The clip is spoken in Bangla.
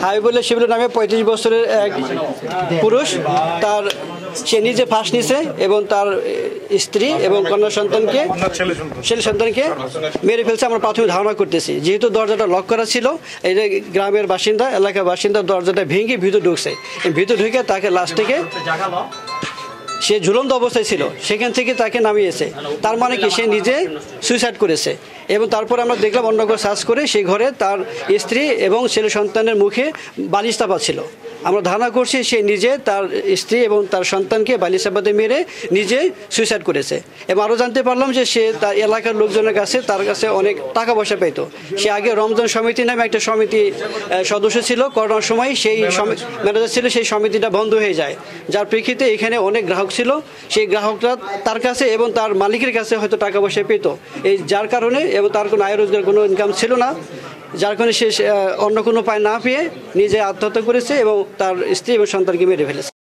হাবিবুল্লাহ শিবলু নামে 35 বছরের এক পুরুষ, তার সে নিজে ফাঁস নিছে এবং তার স্ত্রী এবং কন্যা সন্তানকে ছেলে সন্তানকে মেরে ফেলছে। আমরা প্রাথমিক ধারণা করতেছি, যেহেতু দরজাটা লক করা ছিল, এই যে গ্রামের বাসিন্দা, এলাকার বাসিন্দা দরজাটা ভেঙে ভিতরে ঢুকছে। ভিতরে ঢুকে তাকে লাশ থেকে, সে ঝুলন্ত অবস্থায় ছিল, সেখান থেকে তাকে নামিয়েছে। তার মানে কি, সে নিজে সুইসাইড করেছে। এবং তারপর আমরা দেখলাম অন্য ঘর সার্চ করে সেই ঘরে তার স্ত্রী এবং ছেলে সন্তানের মুখে বালিশ চাপা ছিল। আমরা ধারণা করছি সে নিজে তার স্ত্রী এবং তার সন্তানকে বালিশ চাপাতে মেরে নিজে সুইসাইড করেছে। এবং আরও জানতে পারলাম যে সে তার এলাকার লোকজনের কাছে, তার কাছে অনেক টাকা পয়সা পেত। সে আগে রমজান সমিতি নামে একটা সমিতি সদস্য ছিল। করোনার সময় সেই ম্যানেজার ছিল, সেই সমিতিটা বন্ধ হয়ে যায়, যার প্রেক্ষিতে এখানে অনেক গ্রাহক ছিল। সেই গ্রাহকরা তার কাছে এবং তার মালিকের কাছে হয়তো টাকা পয়সা পেত, এই যার কারণে, এবং তার কোনো আয় রোজগার কোনো ইনকাম ছিল না, যার কারণে সে অন্য কোনো উপায় না পেয়ে নিজে আত্মহত্যা করেছে এবং তার স্ত্রী এবং সন্তানকে মেরে ফেলেছে।